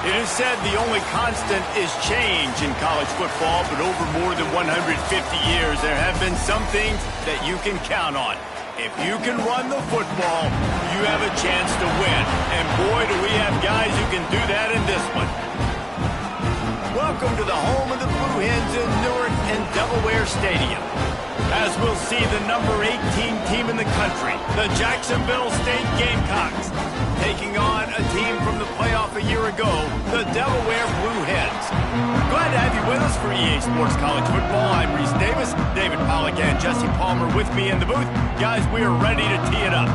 It is said the only constant is change in college football, but over more than 150 years, there have been some things that you can count on. If you can run the football, you have a chance to win. And boy, do we have guys who can do that in this one. Welcome to the home of the Blue Hens in Newark and Delaware Stadium. As we'll see the number 18 team in the country, the Jacksonville State Gamecocks, taking on a team from the playoff a year ago, the Delaware Blue Hens. Glad to have you with us for EA Sports College Football. I'm Reese Davis, David Pollack and Jesse Palmer with me in the booth. Guys, we are ready to tee it up.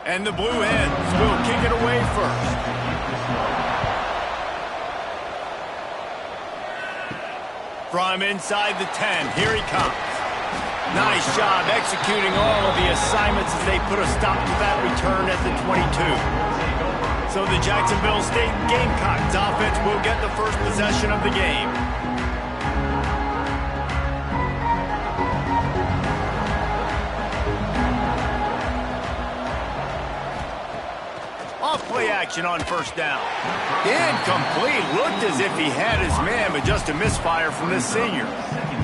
And the Blue Hens will kick it away first. From inside the 10, here he comes. Nice job executing all of the assignments as they put a stop to that return at the 22. So the Jacksonville State Gamecocks offense will get the first possession of the game. Off-play action on first down. Incomplete. Looked as if he had his man, but just a misfire from this senior.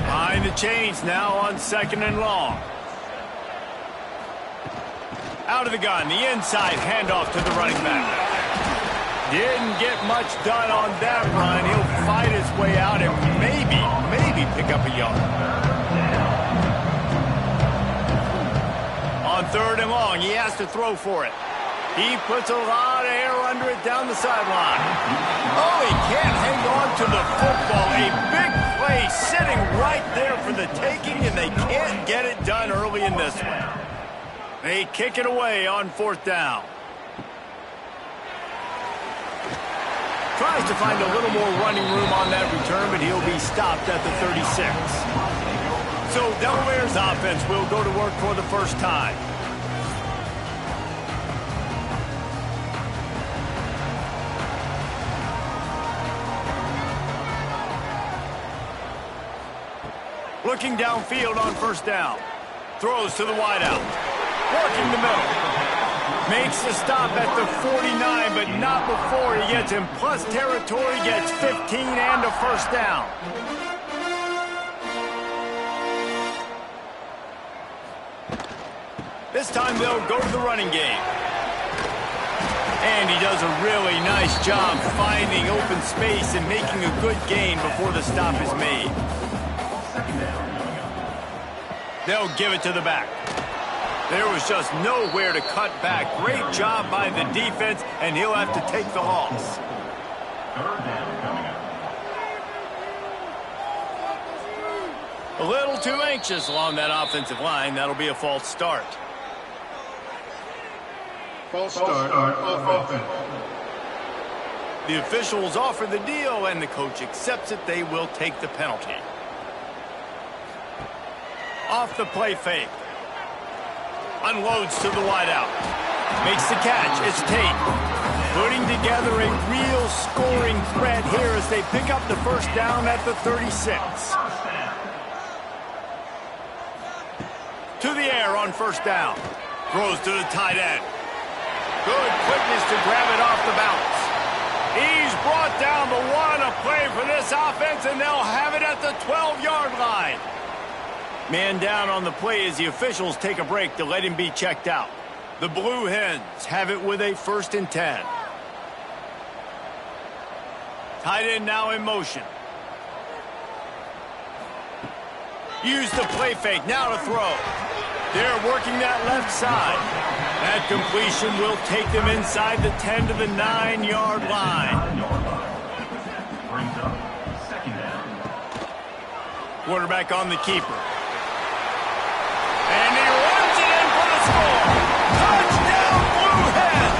Behind the chains now on second and long. Out of the gun, the inside handoff to the running back. Didn't get much done on that run. He'll fight his way out and maybe pick up a yard. On third and long, he has to throw for it. He puts a lot of air under it down the sideline. Oh, he can't hang on to the football. A big play sitting right there for the taking, and they can't get it done early in this one. They kick it away on fourth down. Tries to find a little more running room on that return, but he'll be stopped at the 36. So Delaware's offense will go to work for the first time. Looking downfield on first down. Throws to the wideout. Working the middle. Makes the stop at the 49, but not before he gets in plus territory, gets 15 and a first down. This time they'll go to the running game. And he does a really nice job finding open space and making a good gain before the stop is made. They'll give it to the back. There was just nowhere to cut back. Great job by the defense, and he'll have to take the loss. A little too anxious along that offensive line. That'll be a false start. False start on offense. The officials offer the deal, and the coach accepts it. They will take the penalty. Off the play fake. Unloads to the wideout. Makes the catch. It's Tate. Putting together a real scoring threat here as they pick up the first down at the 36. To the air on first down. Throws to the tight end. Good quickness to grab it off the bounce. He's brought down the one. A play for this offense, and they'll have it at the 12-yard line. Man down on the play as the officials take a break to let him be checked out. The Blue Hens have it with a 1st and 10. Tight end now in motion. Use the play fake now to throw. They're working that left side. That completion will take them inside the 10 to the 9-yard line. Quarterback on the keeper. And he runs it in for the score. Touchdown, Blue Hens!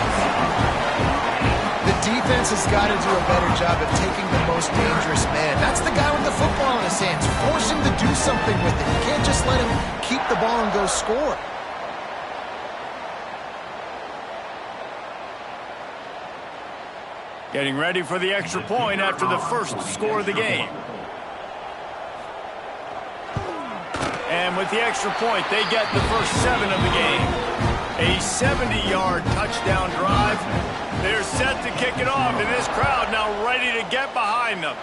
The defense has got to do a better job of taking the most dangerous man. That's the guy with the football in his hands. Force him to do something with it. You can't just let him keep the ball and go score. Getting ready for the extra point after the first score of the game. And with the extra point, they get the first 7 of the game. A 70-yard touchdown drive. They're set to kick it off, and this crowd now ready to get behind them.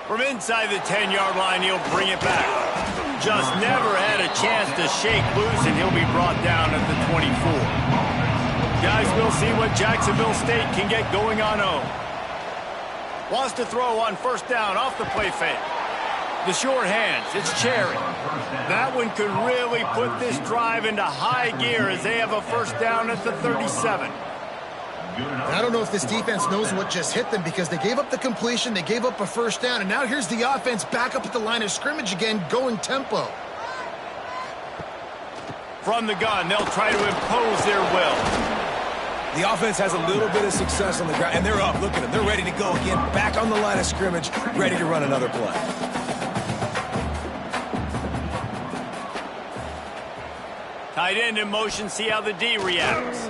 From inside the 10-yard line, he'll bring it back. Just never had a chance to shake loose, and he'll be brought down at the 24. Guys, we'll see what Jacksonville State can get going on home. Wants to throw on first down off the play fake. The short hands, it's Cherry. That one could really put this drive into high gear as they have a first down at the 37. I don't know if this defense knows what just hit them because they gave up the completion, they gave up a first down, and now here's the offense back up at the line of scrimmage again, going tempo. From the gun, they'll try to impose their will. The offense has a little bit of success on the ground, and they're up. Look at them. They're ready to go again, back on the line of scrimmage, ready to run another play. Tight end in motion, see how the D reacts.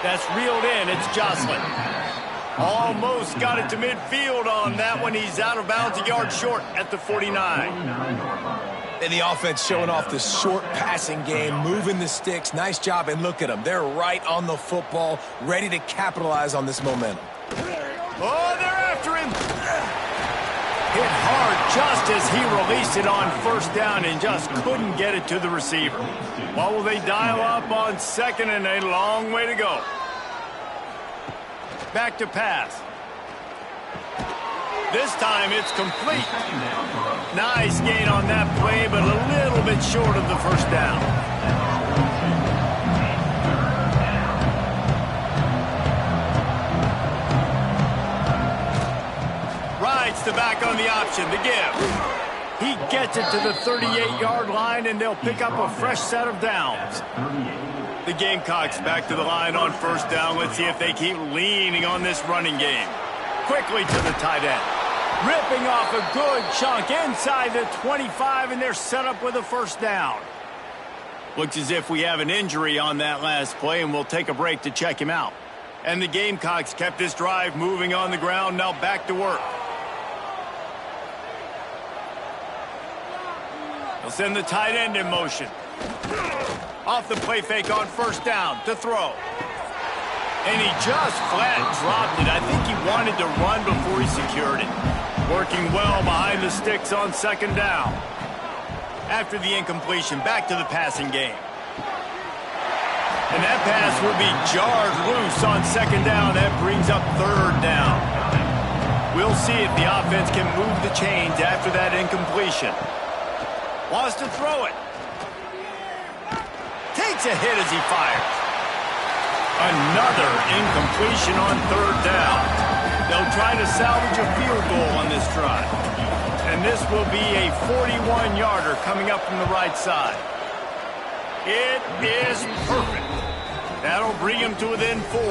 That's reeled in, it's Jocelyn. Almost got it to midfield on that one. He's out of bounds, a yard short at the 49. And the offense showing off the short passing game, moving the sticks. Nice job, and look at them. They're right on the football, ready to capitalize on this momentum. Oh, they're after him. Hit hard just as he released it on first down and just couldn't get it to the receiver. What will they dial up on second and a long way to go? Back to pass. This time it's complete. Nice gain on that play, but a little bit short of the first down. Rides the back on the option to give. He gets it to the 38-yard line, and they'll pick up a fresh set of downs. The Gamecocks back to the line on first down. Let's see if they keep leaning on this running game. Quickly to the tight end. Ripping off a good chunk inside the 25, and they're set up with a first down. Looks as if we have an injury on that last play, and we'll take a break to check him out. And the Gamecocks kept this drive moving on the ground, now back to work. They'll send the tight end in motion. Off the play fake on first down to throw. And he just flat dropped it. I think he wanted to run before he secured it. Working well behind the sticks on second down. After the incompletion, back to the passing game. And that pass will be jarred loose on second down. That brings up third down. We'll see if the offense can move the chains after that incompletion. Wants to throw it. Takes a hit as he fires. Another incompletion on third down. They'll try to salvage a field goal on this drive. And this will be a 41-yarder coming up from the right side. It is perfect. That'll bring him to within 4.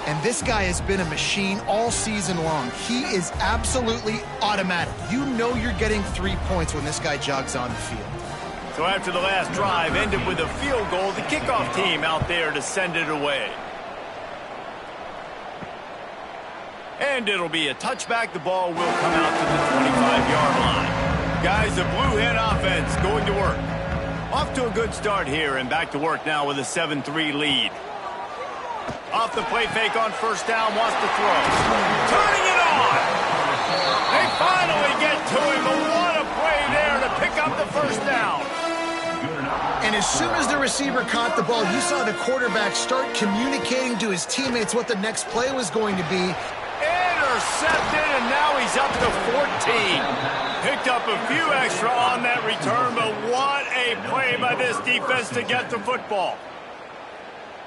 And this guy has been a machine all season long. He is absolutely automatic. You know you're getting 3 points when this guy jogs on the field. So after the last drive ended with a field goal, the kickoff team out there to send it away. And it'll be a touchback. The ball will come out to the 25-yard line. Guys, the Blue Hen offense going to work. Off to a good start here and back to work now with a 7-3 lead. Off the play fake on first down, wants to throw. Turning it on! They finally get to him, but what a play there to pick up the first down. And as soon as the receiver caught the ball, you saw the quarterback start communicating to his teammates what the next play was going to be. Intercepted, and now he's up to 14. Picked up a few extra on that return, but what a play by this defense to get the football.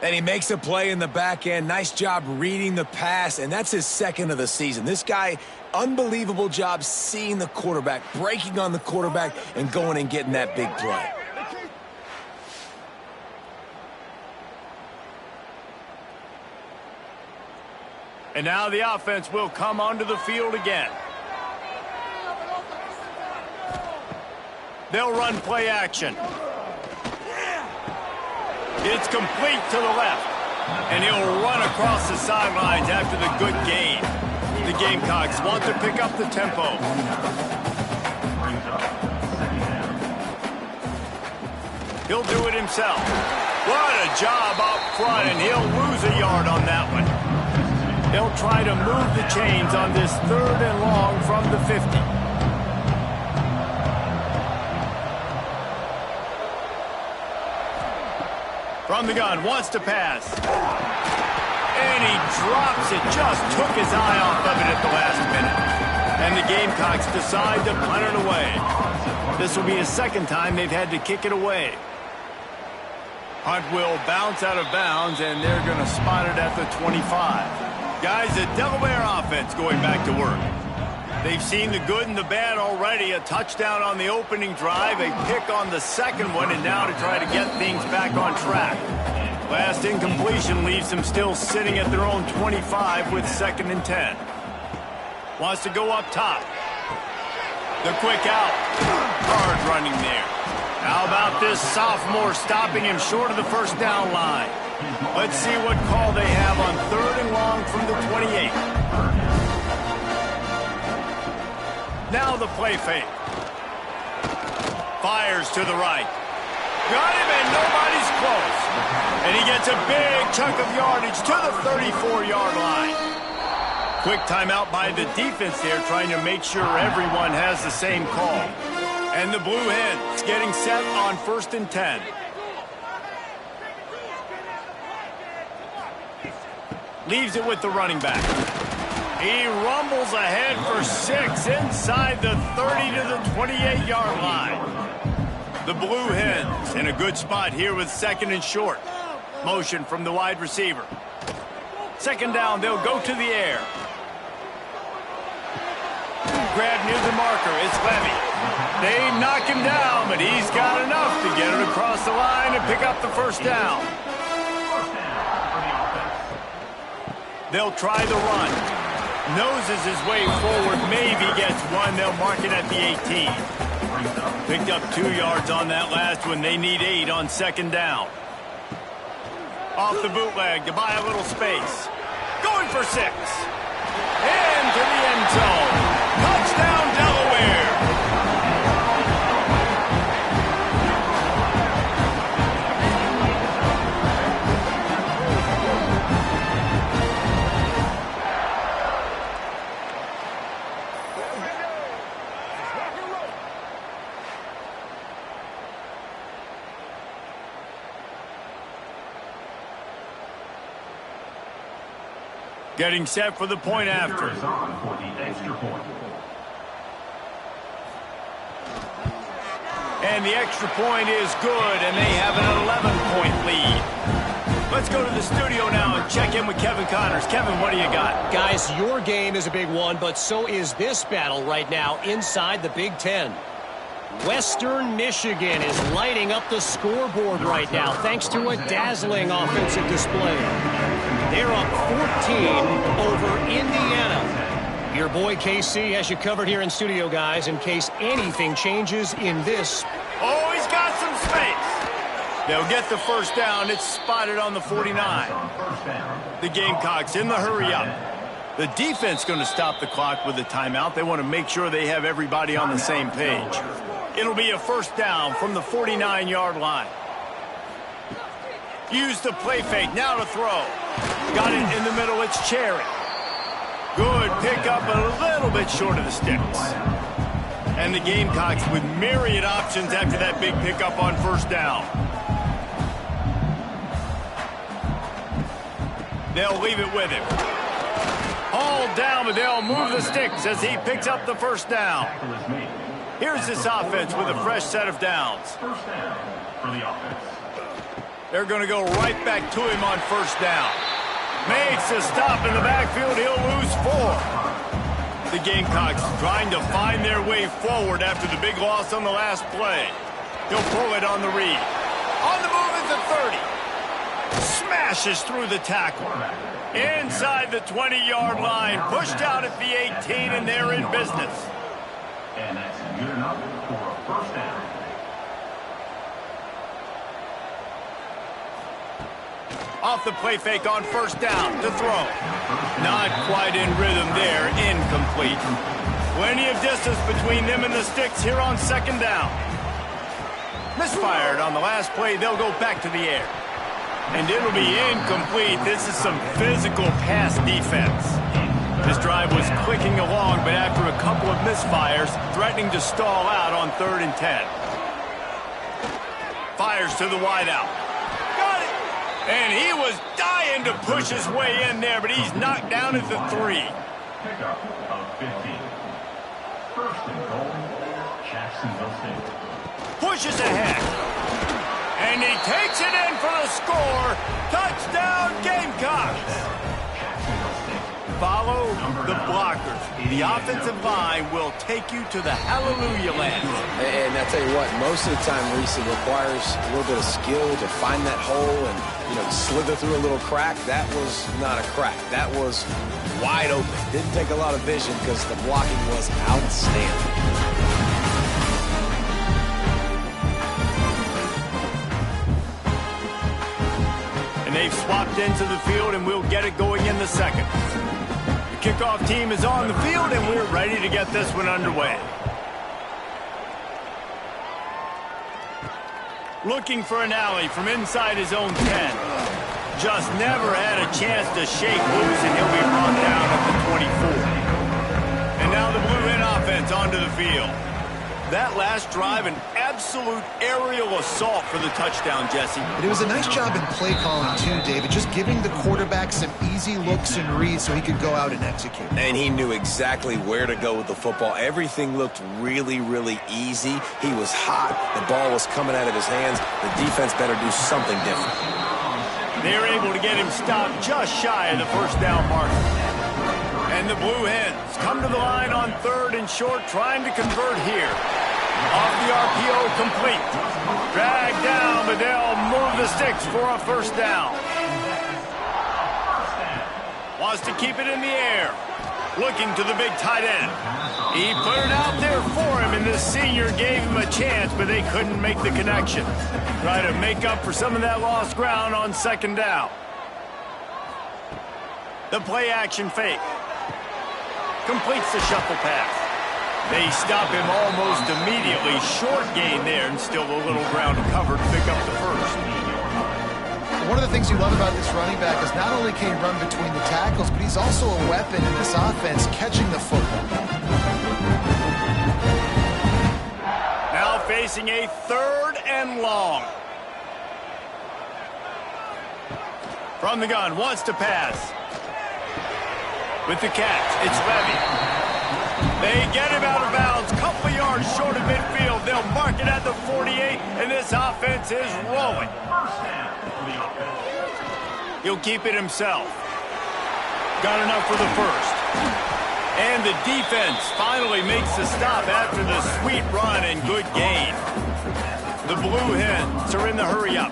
And he makes a play in the back end. Nice job reading the pass, and that's his second of the season. This guy, unbelievable job seeing the quarterback, breaking on the quarterback, and going and getting that big play. And now the offense will come onto the field again. They'll run play action. It's complete to the left. And he'll run across the sidelines after the good gain. The Gamecocks want to pick up the tempo. He'll do it himself. What a job up front, and he'll lose a yard on that one. They'll try to move the chains on this 3rd and long from the 50. From the gun, wants to pass. And he drops it, just took his eye off of it at the last minute. And the Gamecocks decide to punt it away. This will be a second time they've had to kick it away. Punt will bounce out of bounds, and they're going to spot it at the 25. Guys, the Delaware offense going back to work. They've seen the good and the bad already. A touchdown on the opening drive, a pick on the second one, and now to try to get things back on track. Last incompletion leaves them still sitting at their own 25 with 2nd and 10. Wants to go up top. The quick out. Hard running there. How about this sophomore stopping him short of the first down line? Let's see what call they have on 3rd and long from the 28. Now the play fake. Fires to the right. Got him, and nobody's close. And he gets a big chunk of yardage to the 34-yard line. Quick timeout by the defense there, trying to make sure everyone has the same call. And the Blue Hens getting set on 1st and 10. Leaves it with the running back. He rumbles ahead for 6 inside the 30 to the 28-yard line. The Blue Hens in a good spot here with 2nd and short. Motion from the wide receiver. 2nd down, they'll go to the air. Grab near the marker, it's Levy. They knock him down, but he's got enough to get it across the line and pick up the 1st down. They'll try the run. Noses his way forward, maybe gets one. They'll mark it at the 18. Picked up 2 yards on that last one. They need 8 on 2nd down. Off the bootleg to buy a little space. Going for 6. Into the end zone. Touchdown, Delaware. Getting set for the point after. And the extra point is good, and they have an 11-point lead. Let's go to the studio now and check in with Kevin Connors. Kevin, what do you got? Guys, your game is a big one, but so is this battle right now inside the Big Ten. Western Michigan is lighting up the scoreboard right now thanks to a dazzling offensive display. They're up 14 over Indiana. Your boy KC has you covered here in studio, guys, in case anything changes in this. Oh, he's got some space. They'll get the 1st down. It's spotted on the 49. The Gamecocks in the hurry up. The defense going to stop the clock with a timeout. They want to make sure they have everybody on the same page. It'll be a 1st down from the 49-yard line. Use the play fake. Now to throw. Got it in the middle. It's Cherry. Good pickup, a little bit short of the sticks. And the Gamecocks with myriad options after that big pickup on 1st down. They'll leave it with him. Hauled down, but they'll move the sticks as he picks up the 1st down. Here's this offense with a fresh set of downs. They're going to go right back to him on 1st down. Makes a stop in the backfield. He'll lose 4. The Gamecocks trying to find their way forward after the big loss on the last play. He'll pull it on the read. On the move at the 30. Smashes through the tackle. Inside the 20-yard line. Pushed out at the 18, and they're in business. And that's good enough for a 1st down. Off the play fake on 1st down to throw. Not quite in rhythm there. Incomplete. Plenty of distance between them and the sticks here on 2nd down. Misfired on the last play. They'll go back to the air. And it'll be incomplete. This is some physical pass defense. This drive was clicking along, but after a couple of misfires, threatening to stall out on 3rd and 10. Fires to the wideout. Got it! And he was dying to push his way in there, but he's knocked down at the 3. Pickup of 15. First and goal, Jacksonville State. Pushes ahead. And he takes it in for the score. Touchdown, Gamecocks. Follow the blockers. The offensive line will take you to the hallelujah land. And I tell you what, most of the time, Reese, it requires a little bit of skill to find that hole and, slither through a little crack. That was not a crack. That was wide open. Didn't take a lot of vision because the blocking was outstanding. And they've swapped into the field, and we'll get it going in the second. The kickoff team is on the field, and we're ready to get this one underway. Looking for an alley from inside his own 10. Just never had a chance to shake loose, and he'll be brought down at the 24. And now the Blue Hen offense onto the field. That last drive, an absolute aerial assault for the touchdown, Jesse. But it was a nice job in play calling, too, David, just giving the quarterback some easy looks and reads so he could go out and execute. And he knew exactly where to go with the football. Everything looked really, really easy. He was hot. The ball was coming out of his hands. The defense better do something different. They're able to get him stopped just shy of the first down marker. And the Blue Hens come to the line on 3rd and short, trying to convert here. Off the RPO, complete. Dragged down, but they'll move the sticks for a first down. Wants to keep it in the air. Looking to the big tight end. He put it out there for him, and the senior gave him a chance, but they couldn't make the connection. Try to make up for some of that lost ground on 2nd down. The play action fake. Completes the shuffle pass. They stop him almost immediately. Short gain there, and still a little ground covered to pick up the first. One of the things you love about this running back is not only can he run between the tackles, but he's also a weapon in this offense catching the football. Now facing a 3rd and long. From the gun, wants to pass. With the catch, it's Levy. They get him out of bounds, couple yards short of midfield. They'll mark it at the 48, and this offense is rolling. He'll keep it himself. Got enough for the first. And the defense finally makes the stop after the sweet run and good gain. The Blue Hens are in the hurry-up.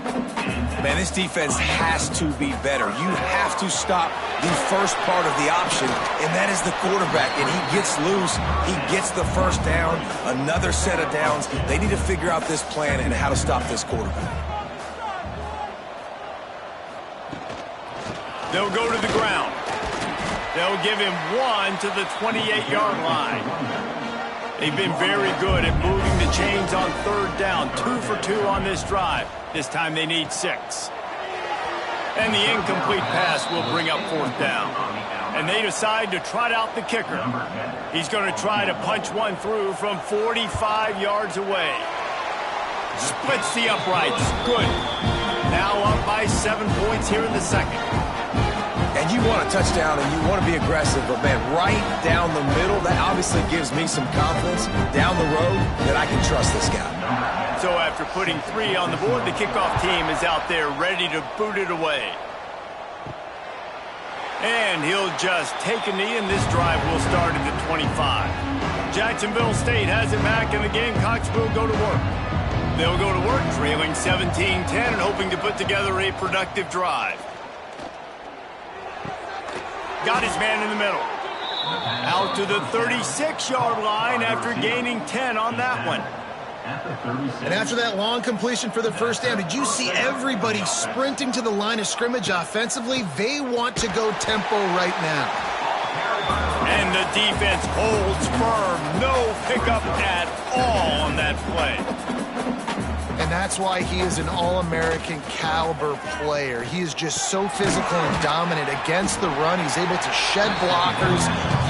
Man, this defense has to be better. You have to stop the first part of the option, and that is the quarterback. And he gets loose. He gets the first down, another set of downs. They need to figure out this plan and how to stop this quarterback. They'll go to the ground. They'll give him 1 to the 28-yard line. They've been very good at moving the chains on 3rd down. 2 for 2 on this drive. This time they need 6. And the incomplete pass will bring up 4th down. And they decide to trot out the kicker. He's going to try to punch one through from 45 yards away. Splits the uprights. Good. Now up by 7 points here in the second. And you want a touchdown and you want to be aggressive, but man, right down the middle, that obviously gives me some confidence down the road that I can trust this guy. So after putting 3 on the board, the kickoff team is out there ready to boot it away. And he'll just take a knee, and this drive will start at the 25. Jacksonville State has it back, and the Gamecocks will go to work. They'll go to work trailing 17-10 and hoping to put together a productive drive. Got his man in the middle. Out to the 36-yard line after gaining 10 on that one. And after that long completion for the first down, did you see everybody sprinting to the line of scrimmage offensively? They want to go tempo right now. And the defense holds firm. No pickup at all on that play. And that's why he is an All-American caliber player. He is just so physical and dominant against the run. He's able to shed blockers,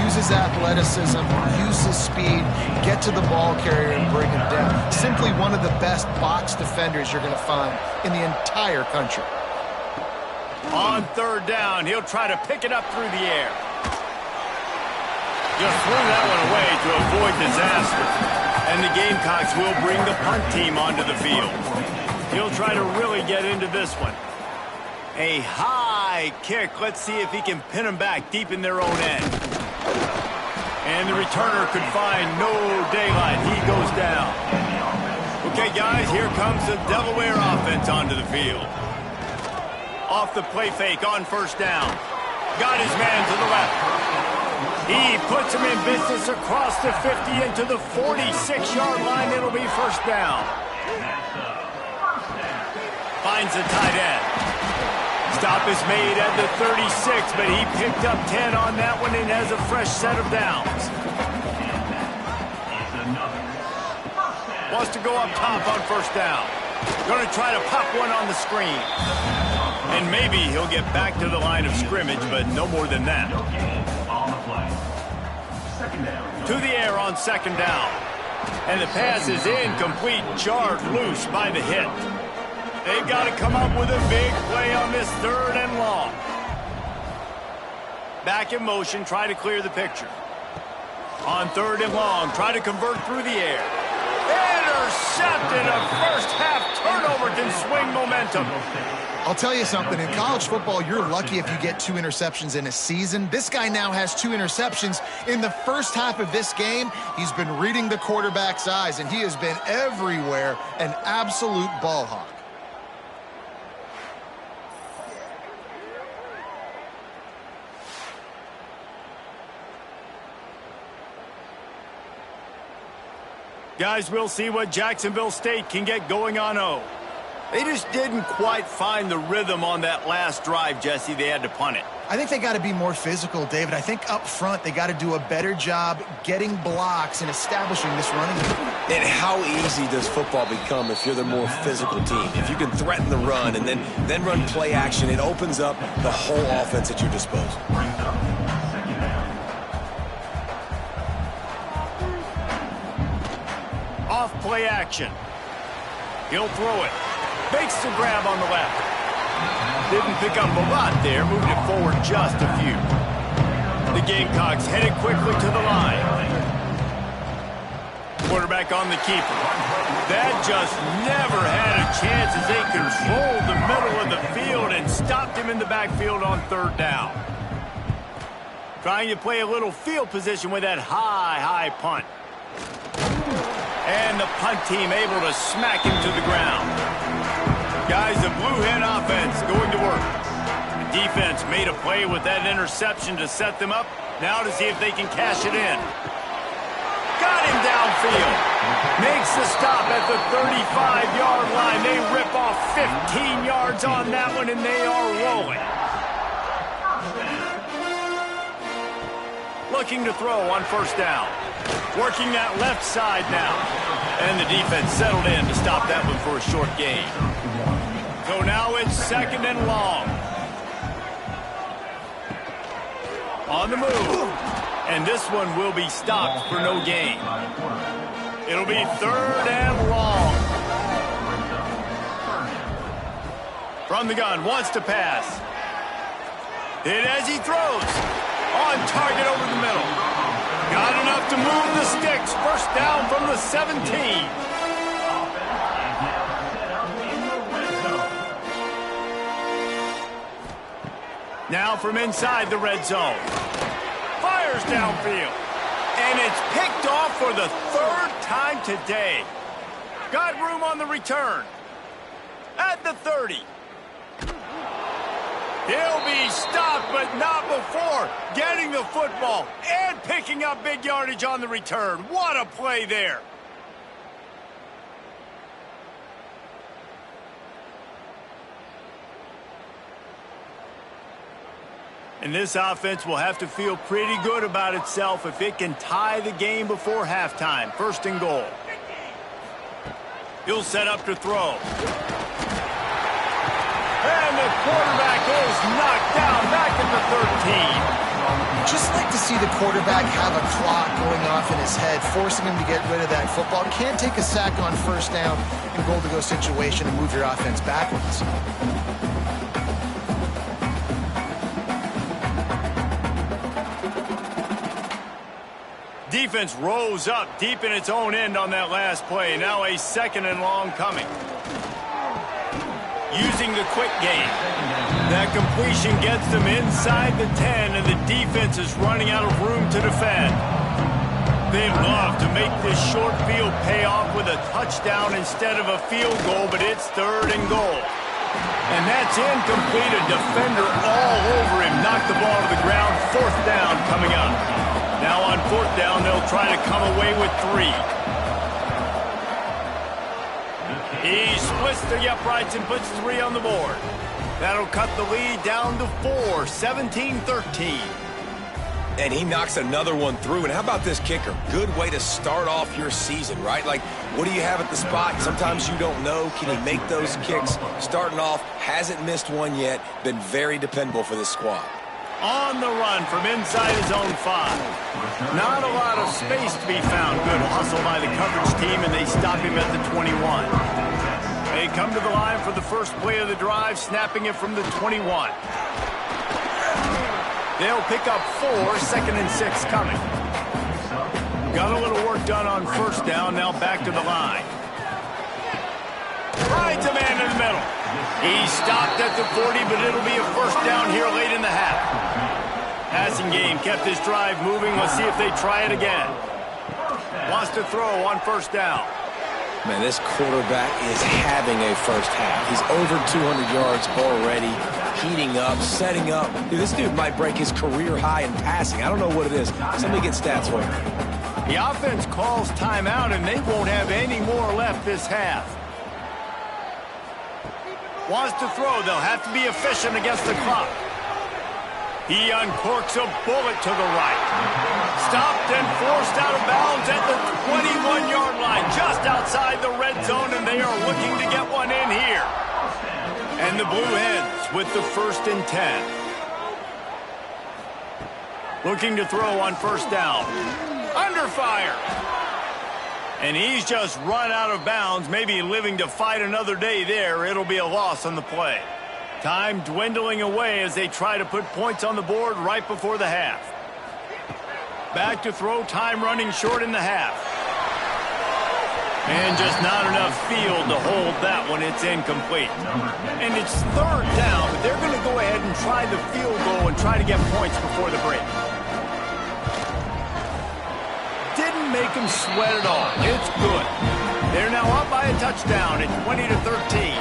use his athleticism, use his speed, get to the ball carrier and bring him down. Simply one of the best box defenders you're going to find in the entire country. On third down, he'll try to pick it up through the air. Just threw that one away to avoid disaster. And the Gamecocks will bring the punt team onto the field. He'll try to really get into this one. A high kick. Let's see if he can pin them back deep in their own end. And the returner could find no daylight. He goes down. Okay, guys, here comes the Delaware offense onto the field. Off the play fake on first down. Got his man to the left. He puts him in business across the 50 into the 46-yard line. It'll be first down. Finds the tight end. Stop is made at the 36, but he picked up 10 on that one and has a fresh set of downs. Wants to go up top on first down. Going to try to pop one on the screen. And maybe he'll get back to the line of scrimmage, but no more than that. To the air on second down. And the pass is incomplete, jarred loose by the hit. They've got to come up with a big play on this third and long. Back in motion, try to clear the picture. On third and long, try to convert through the air. Intercepted. A first half turnover can swing momentum. I'll tell you something, in college football, you're lucky if you get 2 interceptions in a season. This guy now has 2 interceptions. In the first half of this game, he's been reading the quarterback's eyes, and he has been everywhere, an absolute ball hawk. Guys, we'll see what Jacksonville State can get going on O. They just didn't quite find the rhythm on that last drive, Jesse. They had to punt it. I think they got to be more physical, David. I think up front they got to do a better job getting blocks and establishing this running game. And how easy does football become if you're the more physical team? If you can threaten the run and then run play action, it opens up the whole offense at your disposal. Off play action. He'll throw it. Makes the grab on the left. Didn't pick up a lot there. Moved it forward just a few. The Gamecocks headed quickly to the line. Quarterback on the keeper. That just never had a chance as they controlled the middle of the field and stopped him in the backfield on third down. Trying to play a little field position with that high punt. And the punt team able to smack him to the ground. Guys, the Blue Hen offense going to work. The defense made a play with that interception to set them up. Now to see if they can cash it in. Got him downfield. Makes the stop at the 35-yard line. They rip off 15 yards on that one, and they are rolling. Looking to throw on first down. Working that left side now. And the defense settled in to stop that one for a short gain. So now it's second and long. On the move. And this one will be stopped for no gain. It'll be third and long. From the gun, wants to pass. Hit as he throws. On target over the middle. Got enough to move the sticks. First down from the 17. Now from inside the red zone. Fires downfield. And it's picked off for the third time today. Got room on the return. At the 30. He'll be stopped, but not before getting the football and picking up big yardage on the return. What a play there. And this offense will have to feel pretty good about itself if it can tie the game before halftime. First and goal. He'll set up to throw. And the quarterback is knocked down back at the 13. Just like to see the quarterback have a clock going off in his head, forcing him to get rid of that football. Can't take a sack on first down in a goal-to-go situation and move your offense backwards. Defense rose up deep in its own end on that last play. Now a 2nd and long coming. Using the quick game. That completion gets them inside the 10, and the defense is running out of room to defend. They'd love to make this short field pay off with a touchdown instead of a field goal, but it's 3rd and goal. And that's incomplete. A defender all over him. Knocked the ball to the ground. 4th down coming up. Now on 4th down, they'll try to come away with 3. He splits the uprights and puts 3 on the board. That'll cut the lead down to 4, 17-13. And he knocks another one through. And how about this kicker? Good way to start off your season, right? Like, what do you have at the spot? Sometimes you don't know. Can he make those kicks? Starting off, hasn't missed one yet. Been very dependable for this squad. On the run from inside his own 5. Not a lot of space to be found. Good hustle by the coverage team, and they stop him at the 21. They come to the line for the first play of the drive, snapping it from the 21. They'll pick up 4, 2nd and 6 coming. Got a little work done on first down, now back to the line. Finds a man in the middle. He stopped at the 40, but it'll be a first down here late in the half. Passing game kept this drive moving. Let's see if they try it again. Wants to throw on first down. Man, this quarterback is having a first half. He's over 200 yards already, heating up, setting up. Dude, this dude might break his career high in passing. I don't know what it is. Somebody get stats for him. The offense calls timeout, and they won't have any more left this half. Wants to throw. They'll have to be efficient against the clock. He uncorks a bullet to the right. Stopped and forced out of bounds at the 21-yard line, just outside the red zone, and they are looking to get one in here. And the Blue Hens with the 1st and 10. Looking to throw on first down. Under fire. And he's just run out of bounds, maybe living to fight another day there. It'll be a loss on the play. Time dwindling away as they try to put points on the board right before the half. Back to throw, time running short in the half. And just not enough field to hold that one. It's incomplete. And it's 3rd down, but they're going to go ahead and try the field goal and try to get points before the break. Didn't make them sweat at all. It's good. They're now up by a touchdown at 20-13.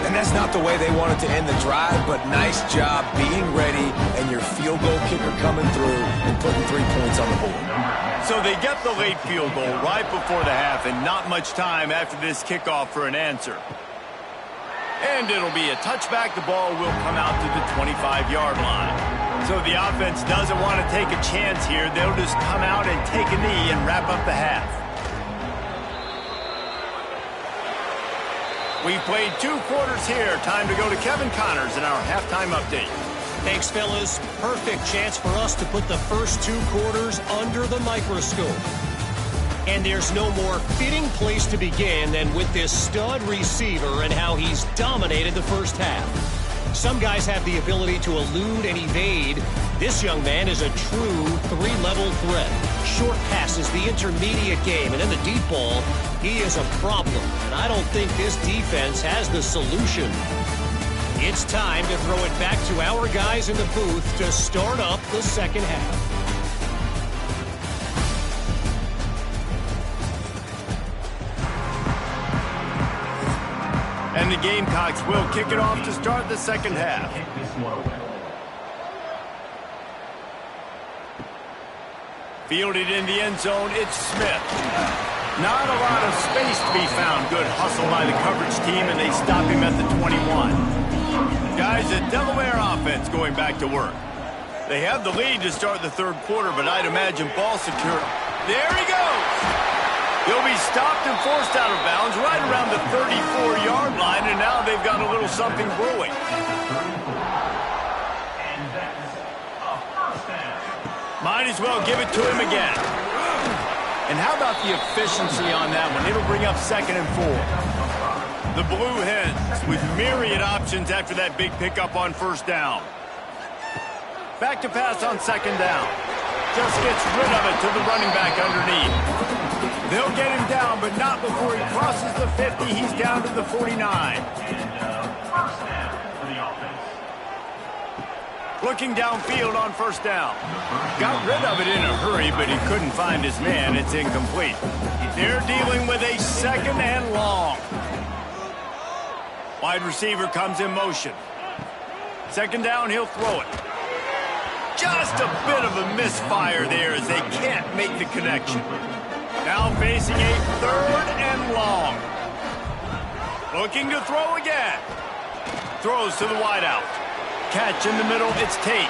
And that's not the way they wanted to end the drive, but nice job being ready and your field goal kicker coming through and putting 3 points on the board. So they get the late field goal right before the half, and not much time after this kickoff for an answer. And it'll be a touchback. The ball will come out to the 25-yard line. So the offense doesn't want to take a chance here. They'll just come out and take a knee and wrap up the half. We played 2 quarters here. Time to go to Kevin Connors in our halftime update. Thanks, fellas. Perfect chance for us to put the first 2 quarters under the microscope. And there's no more fitting place to begin than with this stud receiver and how he's dominated the first half. Some guys have the ability to elude and evade. This young man is a true 3-level threat. Short passes, the intermediate game, and in the deep ball, he is a problem. And I don't think this defense has the solution. It's time to throw it back to our guys in the booth to start up the second half. And the Gamecocks will kick it off to start the second half. Fielded in the end zone, it's Smith. Not a lot of space to be found. Good hustle by the coverage team, and they stop him at the 21. Guys, the Delaware offense going back to work. They have the lead to start the third quarter, but I'd imagine ball secure. There he goes. He'll be stopped and forced out of bounds right around the 34-yard line, and now they've got a little something brewing. And that's a first down. Might as well give it to him again. And how about the efficiency on that one? It'll bring up 2nd and 4. The Blue Hens with myriad options after that big pickup on 1st down. Back to pass on 2nd down. Just gets rid of it to the running back underneath. They'll get him down, but not before he crosses the 50. He's down to the 49. First down for the offense. Looking downfield on 1st down. Got rid of it in a hurry, but he couldn't find his man. It's incomplete. They're dealing with a 2nd and long. Wide receiver comes in motion. 2nd down, he'll throw it. Just a bit of a misfire there as they can't make the connection. Now facing a 3rd and long. Looking to throw again. Throws to the wideout. Catch in the middle, it's Tate.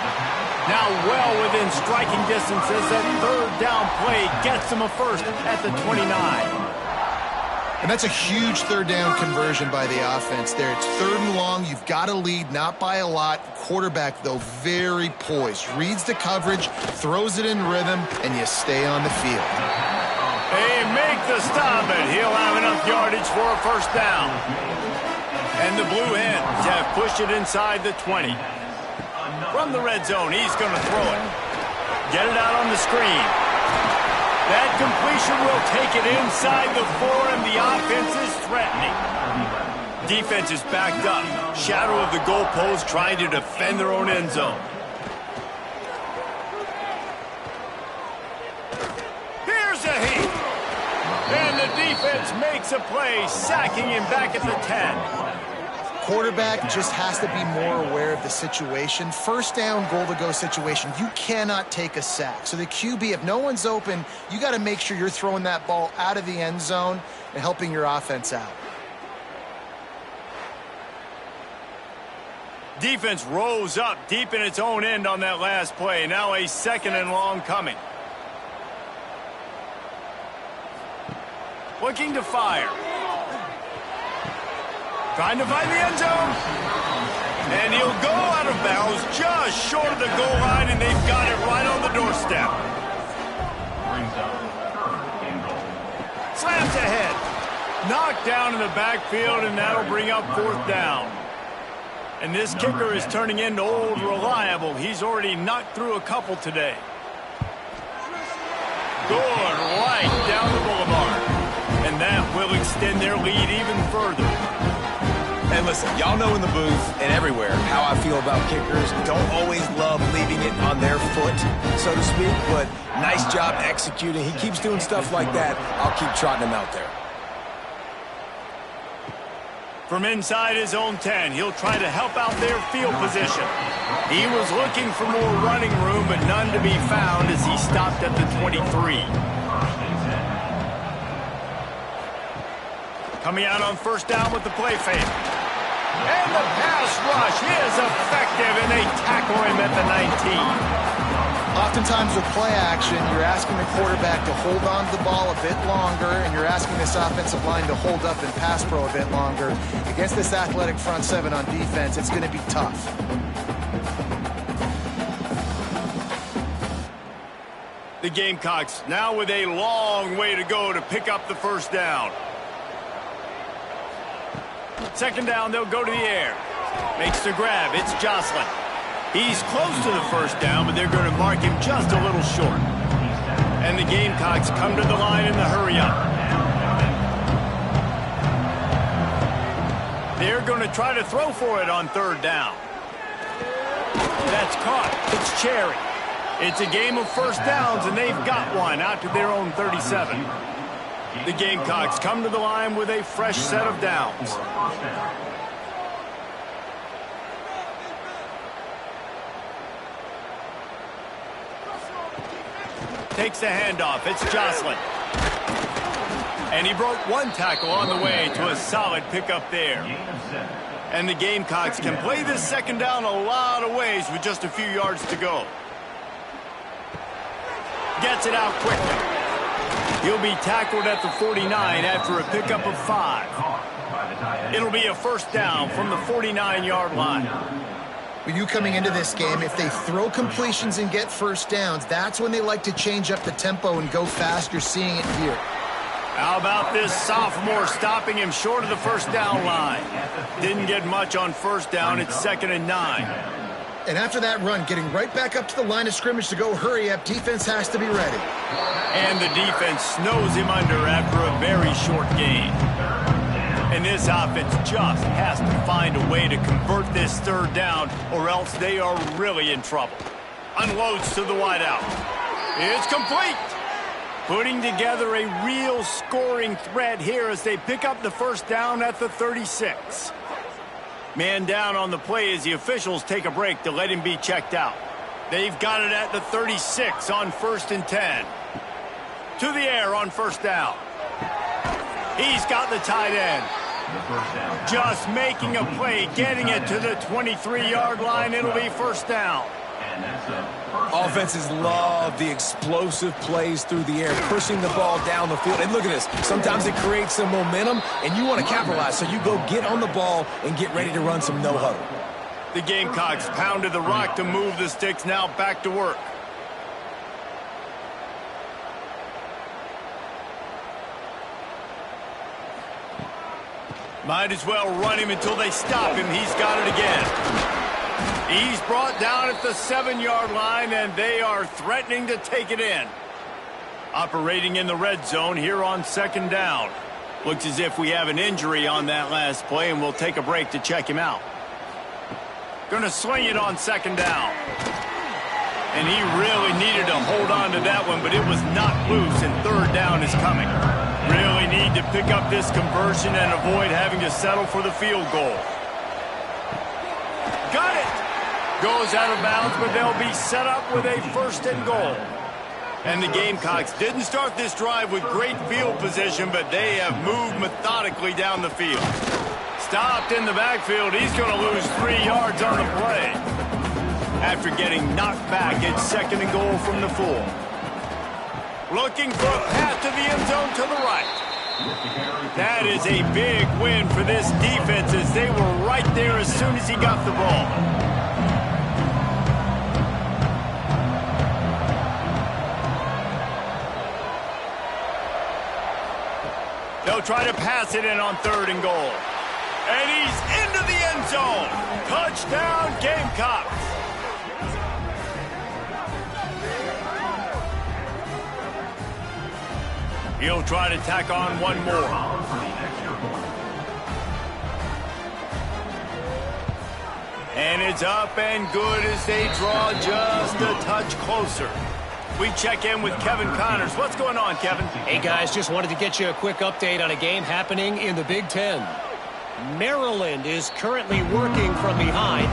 Now well within striking distance as that 3rd down play gets him a first at the 29. And that's a huge 3rd down conversion by the offense there. It's 3rd and long. You've got to lead, not by a lot. Quarterback, though, very poised. Reads the coverage, throws it in rhythm, and you stay on the field. They make the stop, and he'll have enough yardage for a 1st down. And the Blue Hens have pushed it inside the 20. From the red zone, he's going to throw it. Get it out on the screen. That completion will take it inside the 4, and the offense is threatening. Defense is backed up. Shadow of the goalpost trying to defend their own end zone. Here's a heat. And the defense makes a play, sacking him back at the 10. Quarterback just has to be more aware of the situation. 1st down, goal-to-go situation. You cannot take a sack. So the QB, if no one's open, you got to make sure you're throwing that ball out of the end zone and helping your offense out. Defense rose up deep in its own end on that last play. Now a 2nd and long coming. Looking to fire. Trying to find the end zone. And he'll go out of bounds just short of the goal line, and they've got it right on the doorstep. Brings up 3rd and goal. Slams ahead. Knocked down in the backfield, and that'll bring up 4th down. And this kicker is turning into old reliable. He's already knocked through a couple today. Good right down the boulevard. And that will extend their lead even further. And listen, y'all know in the booth and everywhere how I feel about kickers. Don't always love leaving it on their foot, so to speak, but nice job executing. He keeps doing stuff like that. I'll keep trotting him out there. From inside his own 10, he'll try to help out their field position. He was looking for more running room, but none to be found as he stopped at the 23. Coming out on 1st down with the play fake. And the pass rush is effective, and they tackle him at the 19. Oftentimes with play action, you're asking the quarterback to hold on to the ball a bit longer, and you're asking this offensive line to hold up and pass pro a bit longer. Against this athletic front 7 on defense, it's going to be tough. The Gamecocks now with a long way to go to pick up the 1st down. 2nd down, they'll go to the air. Makes the grab. It's Jocelyn. He's close to the 1st down, but they're going to mark him just a little short. And the Gamecocks come to the line in the hurry-up. They're going to try to throw for it on 3rd down. That's caught. It's Cherry. It's a game of 1st downs, and they've got one out to their own 37. The Gamecocks come to the line with a fresh set of downs. Takes the handoff. It's Jocelyn. And he broke one tackle on the way to a solid pickup there. And the Gamecocks can play this 2nd down a lot of ways with just a few yards to go. Gets it out quickly. He'll be tackled at the 49 after a pickup of 5. It'll be a first down from the 49-yard line. With you coming into this game, if they throw completions and get first downs, that's when they like to change up the tempo and go fast. You're seeing it here. How about this sophomore stopping him short of the first down line? Didn't get much on first down. It's 2nd and 9. And after that run, getting right back up to the line of scrimmage to go hurry up, defense has to be ready. And the defense snows him under after a very short gain. And this offense just has to find a way to convert this third down, or else they are really in trouble. Unloads to the wideout. It's complete. Putting together a real scoring threat here as they pick up the first down at the 36. Man down on the play as the officials take a break to let him be checked out. They've got it at the 36 on 1st and 10. To the air on first down. He's got the tight end. Just making a play, getting it to the 23-yard line. It'll be first down. Offenses love the explosive plays through the air, pushing the ball down the field. And look at this. Sometimes it creates some momentum, and you want to capitalize. So you go get on the ball and get ready to run some no-huddle. The Gamecocks pounded the rock to move the sticks. Now back to work. Might as well run him until they stop him. He's got it again. He's brought down at the 7-yard line, and they are threatening to take it in. Operating in the red zone here on 2nd down. Looks as if we have an injury on that last play, and we'll take a break to check him out. Going to sling it on 2nd down. And he really needed to hold on to that one, but it was knocked loose, and 3rd down is coming. Really need to pick up this conversion and avoid having to settle for the field goal. Got it! Goes out of bounds, but they'll be set up with a 1st and goal. And the Gamecocks didn't start this drive with great field position, but they have moved methodically down the field. Stopped in the backfield. He's going to lose 3 yards on the play. After getting knocked back, it's 2nd and goal from the 4. Looking for a path to the end zone to the right. That is a big win for this defense as they were right there as soon as he got the ball. They'll try to pass it in on 3rd and goal. And he's into the end zone. Touchdown, Gamecocks. He'll try to tack on one more. And it's up and good as they draw just a touch closer. We check in with Kevin Connors. What's going on, Kevin? Hey, guys, just wanted to get you a quick update on a game happening in the Big Ten. Maryland is currently working from behind,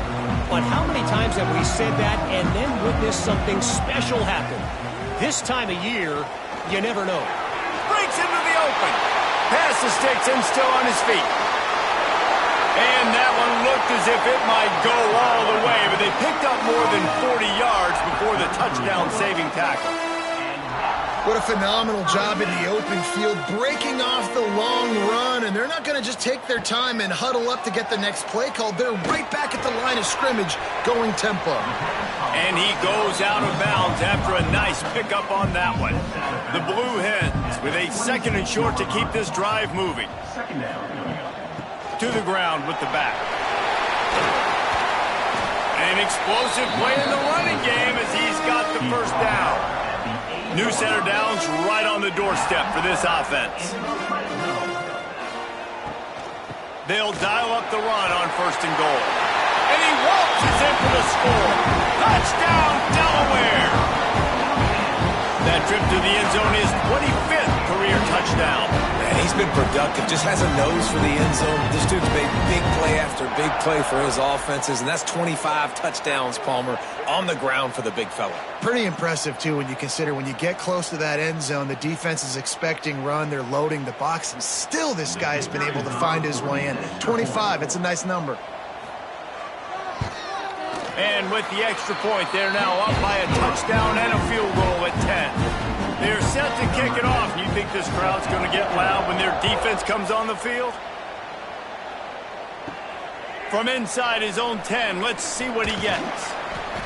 but how many times have we said that and then witnessed something special happen? This time of year, you never know. Breaks into the open. Pass the sticks and still on his feet. And that one looked as if it might go all the way, but they picked up more than 40 yards before the touchdown-saving tackle. What a phenomenal job in the open field, breaking off the long run, and they're not going to just take their time and huddle up to get the next play called. They're right back at the line of scrimmage, going tempo. And he goes out of bounds after a nice pickup on that one. The Blue Hens with a 2nd and short to keep this drive moving. To the ground with the back. An explosive play in the running game as he's got the first down. New set of downs right on the doorstep for this offense. They'll dial up the run on 1st and goal. And he waltzes in for the score. Touchdown, Delaware! That trip to the end zone is 25th career touchdown. Man, he's been productive, just has a nose for the end zone. This dude's made big play after big play for his offenses, and that's 25 touchdowns, Palmer, on the ground for the big fella. Pretty impressive, too, when you consider when you get close to that end zone, the defense is expecting run, they're loading the box, and still this guy has been able to find his way in. 25, it's a nice number. And with the extra point, they're now up by a touchdown and a field goal at 10. They're set to kick it off. You think this crowd's going to get loud when their defense comes on the field? From inside his own 10, let's see what he gets.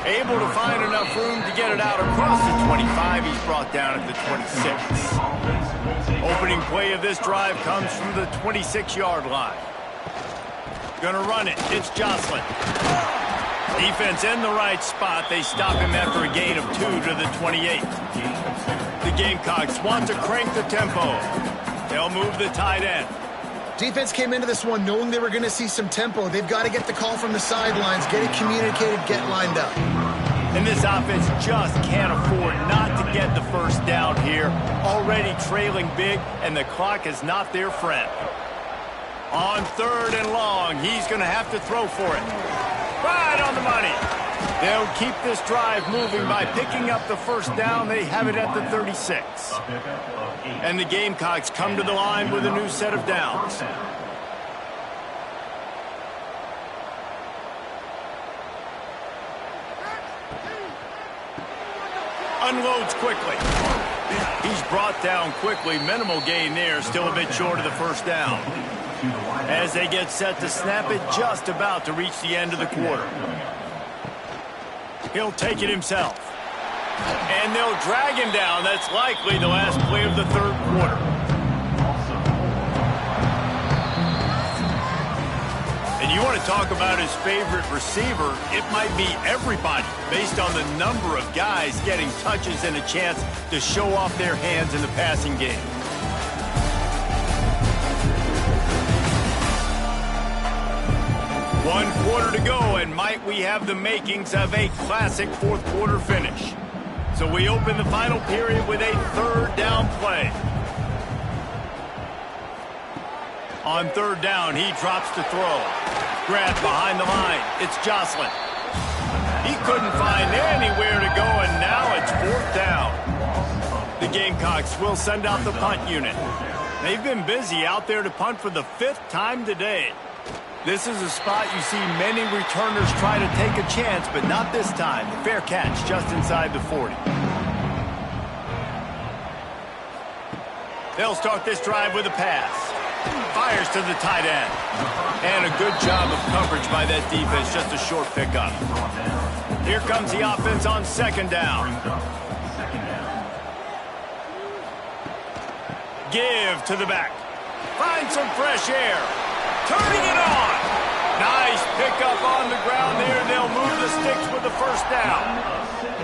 Able to find enough room to get it out across the 25. He's brought down at the 26. Opening play of this drive comes from the 26-yard line. Gonna run it. It's Jocelyn. Defense in the right spot. They stop him after a gain of 2 to the 28. The Gamecocks want to crank the tempo. They'll move the tight end. Defense came into this one knowing they were going to see some tempo. They've got to get the call from the sidelines, get it communicated, get lined up. And this offense just can't afford not to get the first down here. Already trailing big, and the clock is not their friend. On 3rd and long, he's going to have to throw for it. Right on the money. They'll keep this drive moving by picking up the first down. They have it at the 36. And the Gamecocks come to the line with a new set of downs. Unloads quickly. He's brought down quickly. Minimal gain there. Still a bit short of the first down. As they get set to snap it, just about to reach the end of the quarter. He'll take it himself. And they'll drag him down. That's likely the last play of the 3rd quarter. And you want to talk about his favorite receiver, it might be everybody, based on the number of guys getting touches and a chance to show off their hands in the passing game. One quarter to go, and might we have the makings of a classic 4th quarter finish. So we open the final period with a 3rd down play. On 3rd down, he drops to throw. Grabbed behind the line. It's Jocelyn. He couldn't find anywhere to go, and now it's 4th down. The Gamecocks will send out the punt unit. They've been busy out there to punt for the 5th time today. This is a spot you see many returners try to take a chance, but not this time. The fair catch just inside the 40. They'll start this drive with a pass. Fires to the tight end. And a good job of coverage by that defense, just a short pickup. Here comes the offense on 2nd down. Give to the back. Find some fresh air. Turning it on. Nice pickup on the ground there. They'll move the sticks with the first down.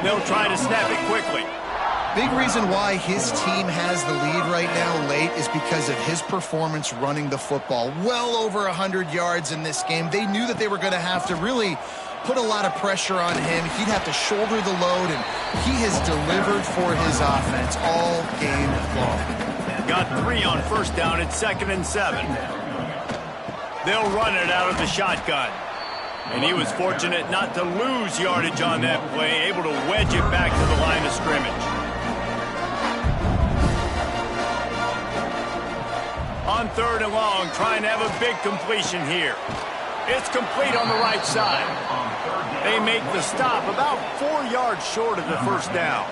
They'll try to snap it quickly. Big reason why his team has the lead right now late is because of his performance running the football. Well over 100 yards in this game. They knew that they were going to have to really put a lot of pressure on him. He'd have to shoulder the load, and he has delivered for his offense all game long. Got 3 on first down at 2nd and 7. They'll run it out of the shotgun. And he was fortunate not to lose yardage on that play, able to wedge it back to the line of scrimmage. On 3rd and long, trying to have a big completion here. It's complete on the right side. They make the stop about 4 yards short of the first down.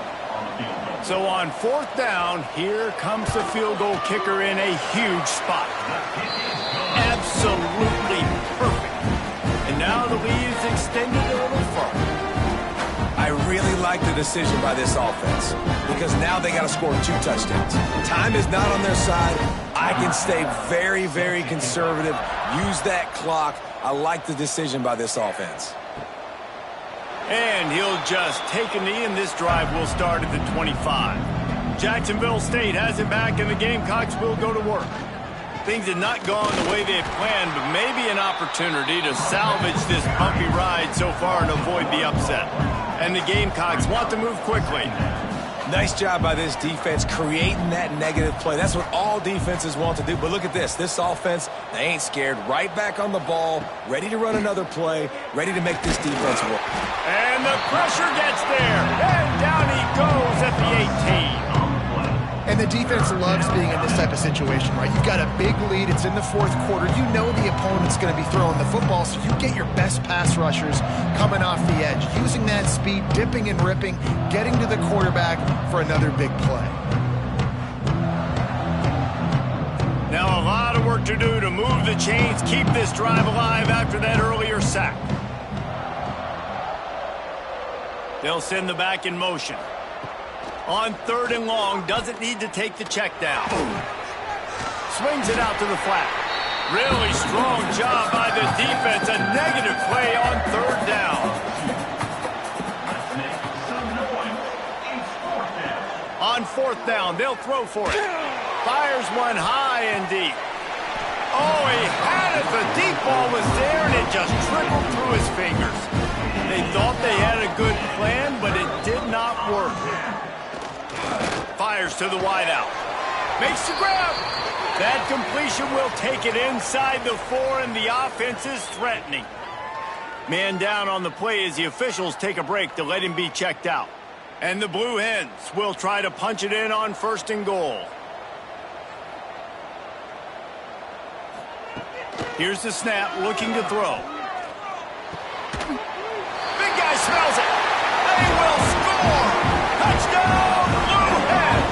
So on 4th down, here comes the field goal kicker in a huge spot. Absolutely perfect. And now the lead is extended a little further. I really like the decision by this offense because now they got to score 2 touchdowns. Time is not on their side. I can stay very, very conservative, use that clock. I like the decision by this offense. And he'll just take a knee, and this drive will start at the 25. Jacksonville State has it back, and the Gamecocks will go to work. Things had not gone the way they had planned, but maybe an opportunity to salvage this bumpy ride so far and avoid the upset. And the Gamecocks want to move quickly. Nice job by this defense creating that negative play. That's what all defenses want to do. But look at this. This offense, they ain't scared. Right back on the ball, ready to run another play, ready to make this defense work. And the pressure gets there. And down he goes at the 18. And the defense loves being in this type of situation, right? You've got a big lead. It's in the 4th quarter. You know the opponent's going to be throwing the football, so you get your best pass rushers coming off the edge, using that speed, dipping and ripping, getting to the quarterback for another big play. to do to move the chains, keep this drive alive after that earlier sack. They'll send the back in motion. On 3rd and long, doesn't need to take the check down. Swings it out to the flat. Really strong job by the defense. A negative play on 3rd down. On 4th down, they'll throw for it. Fires one high and deep. Oh, he had it. The deep ball was there, and it just trickled through his fingers. They thought they had a good plan, but it did not work. Fires to the wideout. Makes the grab. That completion will take it inside the 4, and the offense is threatening. Man down on the play as the officials take a break to let him be checked out. And the Blue Hens will try to punch it in on 1st and goal. Here's the snap, looking to throw. Big guy smells it. They will score. Touchdown, Blue Hens.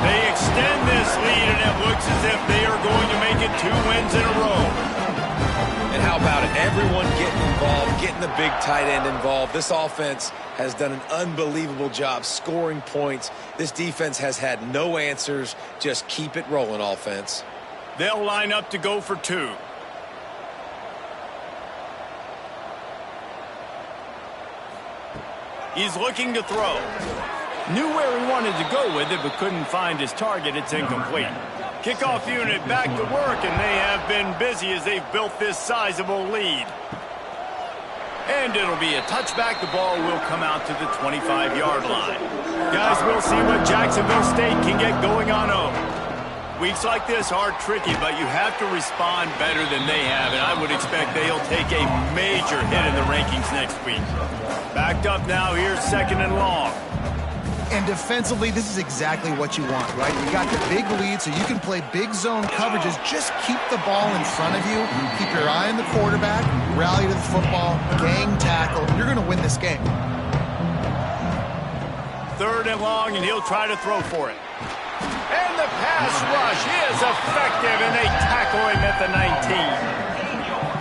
They extend this lead, and it looks as if they are going to make it 2 wins in a row. And how about it? Everyone getting involved, getting the big tight end involved. This offense has done an unbelievable job scoring points. This defense has had no answers. Just keep it rolling, offense. They'll line up to go for 2. He's looking to throw. Knew where he wanted to go with it, but couldn't find his target. It's incomplete. Kickoff unit back to work, and they have been busy as they've built this sizable lead. And it'll be a touchback. The ball will come out to the 25-yard line. Guys, we'll see what Jacksonville State can get going on home. Weeks like this are tricky, but you have to respond better than they have, and I would expect they'll take a major hit in the rankings next week. Backed up now, here's 2nd and long. And defensively, this is exactly what you want, right? You got the big lead, so you can play big zone coverages. Just keep the ball in front of you. Keep your eye on the quarterback. Rally to the football. Gang tackle. You're going to win this game. 3rd and long, and he'll try to throw for it. And the pass rush is effective, and they tackle him at the 19.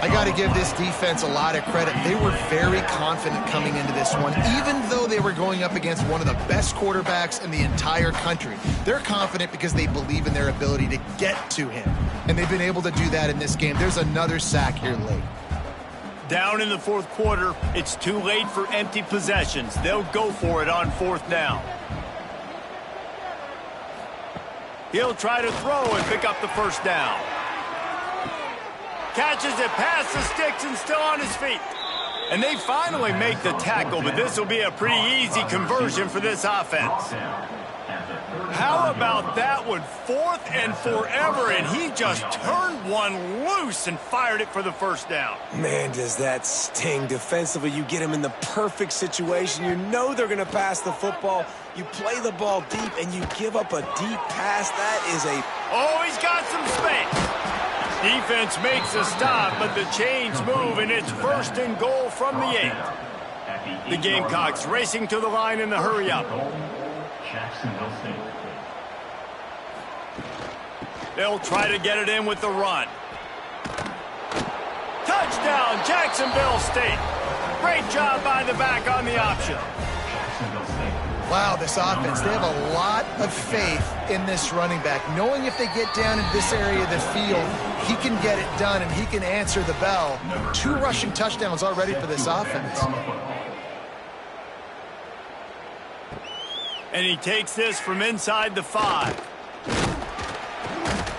I got to give this defense a lot of credit. They were very confident coming into this one, even though they were going up against one of the best quarterbacks in the entire country. They're confident because they believe in their ability to get to him, and they've been able to do that in this game. There's another sack here late. Down in the 4th quarter, it's too late for empty possessions. They'll go for it on 4th down. He'll try to throw and pick up the 1st down. Catches it past the sticks and still on his feet. And they finally make the tackle, but this will be a pretty easy conversion for this offense. How about that one? 4th and forever, and he just turned one loose and fired it for the 1st down. Man, does that sting. Defensively, you get him in the perfect situation. You know they're going to pass the football. You play the ball deep, and you give up a deep pass. That is a... Oh, he's got some space. Defense makes a stop, but the chains move, and it's 1st and goal from the 8. The Gamecocks racing to the line in the hurry-up. Jacksonville State. They'll try to get it in with the run. Touchdown, Jacksonville State. Great job by the back on the option. Jacksonville State. Wow, this offense, they have a lot of faith in this running back. Knowing if they get down in this area of the field, he can get it done and he can answer the bell. 2 rushing touchdowns already for this offense. And he takes this from inside the 5.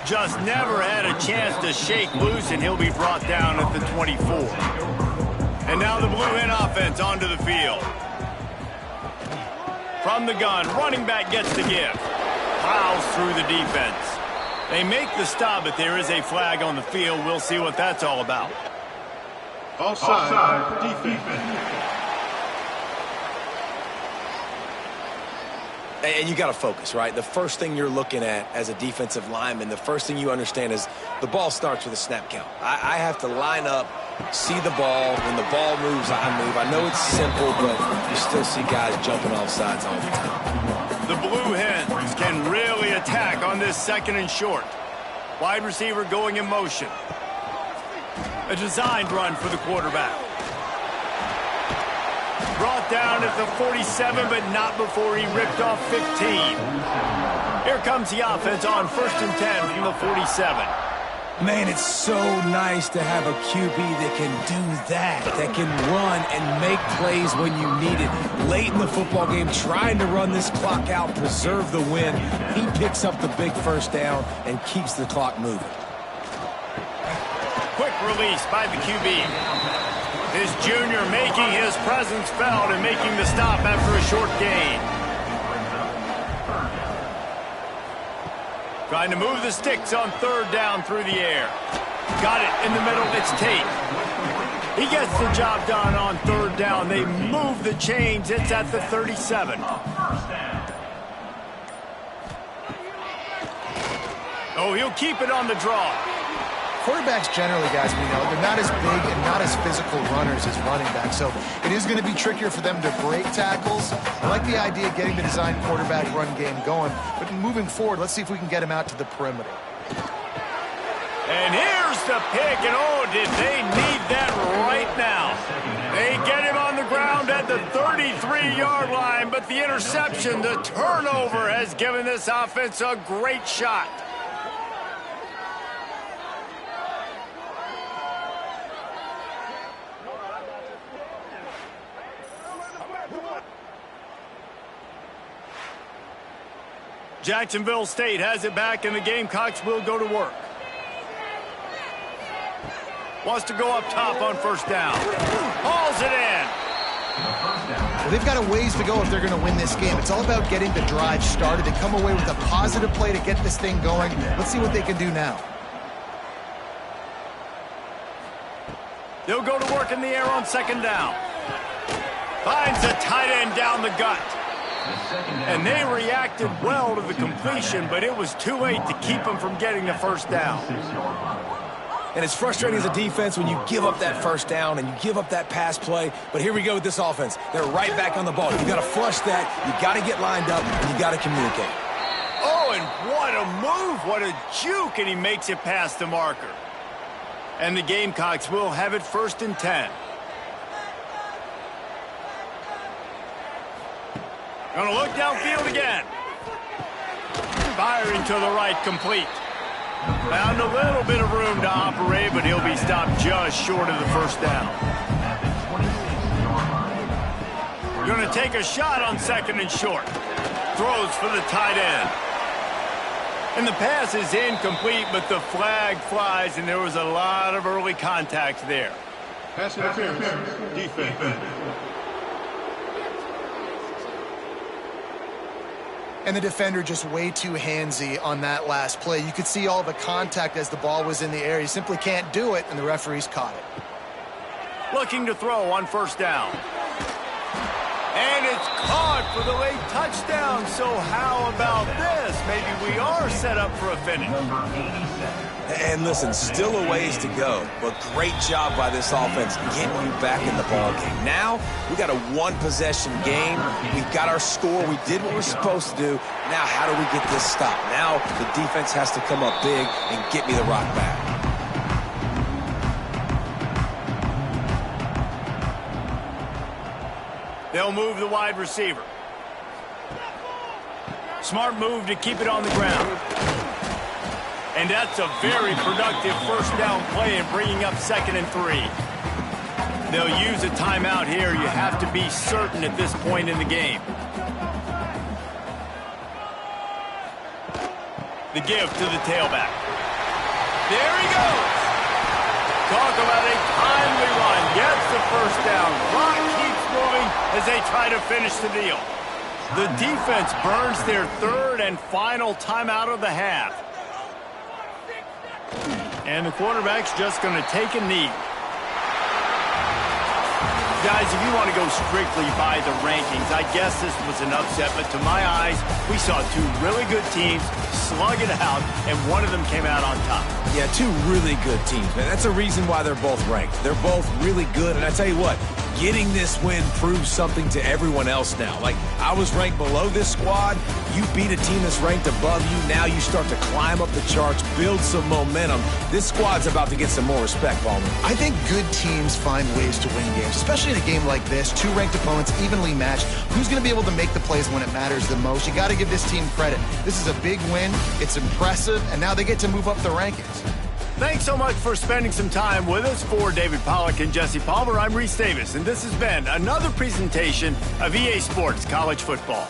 Just never had a chance to shake loose, and he'll be brought down at the 24. And now the Blue Hen offense onto the field. From the gun, running back gets the give. Plows through the defense. They make the stop, but there is a flag on the field. We'll see what that's all about. Offside, defense. And you got to focus, right? The first thing you're looking at as a defensive lineman, the first thing you understand is the ball starts with a snap count. I have to line up, see the ball. When the ball moves, I move. I know it's simple, but you still see guys jumping off sides all the time. The Blue Hens can really attack on this 2nd and short. Wide receiver going in motion. A designed run for the quarterback. Brought down at the 47, but not before he ripped off 15. Here comes the offense on 1st and 10 from the 47. Man, it's so nice to have a QB that can do that can run and make plays when you need it. Late in the football game, trying to run this clock out, preserve the win. He picks up the big first down and keeps the clock moving. Quick release by the QB. This junior making his presence felt and making the stop after a short gain. Trying to move the sticks on 3rd down through the air. Got it in the middle. It's Tate. He gets the job done on 3rd down. They move the chains. It's at the 37. Oh, he'll keep it on the draw. Quarterbacks generally, guys, we know, they're not as big and not as physical runners as running backs, so it is going to be trickier for them to break tackles. I like the idea of getting the design quarterback run game going, but moving forward, let's see if we can get him out to the perimeter. And here's the pick, and oh, did they need that right now. They get him on the ground at the 33-yard line, but the interception, the turnover, has given this offense a great shot. Jacksonville State has it back, and the Gamecocks will go to work. Wants to go up top on 1st down. Hauls it in. Well, they've got a ways to go if they're going to win this game. It's all about getting the drive started. They come away with a positive play to get this thing going. Let's see what they can do now. They'll go to work in the air on 2nd down. Finds a tight end down the gut. And they reacted well to the completion, but it was too late to keep them from getting the 1st down. And it's frustrating as a defense when you give up that 1st down and you give up that pass play. But here we go with this offense. They're right back on the ball. You got to flush that. You got to get lined up, and you got to communicate. Oh, and what a move. What a juke, and he makes it past the marker. And the Gamecocks will have it 1st and 10. Gonna look downfield again. Firing to the right, complete. Found a little bit of room to operate, but he'll be stopped just short of the 1st down. Gonna take a shot on 2nd and short. Throws for the tight end. And the pass is incomplete, but the flag flies, and there was a lot of early contact there. Pass interference. Defense. And the defender just way too handsy on that last play. You could see all the contact as the ball was in the air. He simply can't do it, and the referees caught it. Looking to throw on 1st down. And it's caught for the late touchdown. So how about this? Maybe we are set up for a finish. And listen, still a ways to go, but great job by this offense getting you back in the ball game. Now, we got a 1-possession game. We've got our score. We did what we're supposed to do. Now, how do we get this stopped? Now, the defense has to come up big and get me the rock back. They'll move the wide receiver. Smart move to keep it on the ground. And that's a very productive 1st down play and bringing up 2nd and 3. They'll use a timeout here. You have to be certain at this point in the game. The give to the tailback. There he goes. Talk about a timely run. Gets the 1st down. Clock keeps moving as they try to finish the deal. The defense burns their 3rd and final timeout of the half. And the quarterback's just going to take a knee. Guys, if you want to go strictly by the rankings, I guess this was an upset, but to my eyes, we saw 2 really good teams slug it out, and one of them came out on top. Yeah, 2 really good teams, man. That's a reason why they're both ranked. They're both really good, and I tell you what, getting this win proves something to everyone else now. Like, I was ranked below this squad. You beat a team that's ranked above you. Now you start to climb up the charts, build some momentum. This squad's about to get some more respect, Palmer. I think good teams find ways to win games, especially in a game like this. Two ranked opponents, evenly matched. Who's going to be able to make the plays when it matters the most? You got to give this team credit. This is a big win. It's impressive, and now they get to move up the rankings. Thanks so much for spending some time with us. For David Pollack and Jesse Palmer, I'm Reese Davis, and this has been another presentation of EA Sports College Football.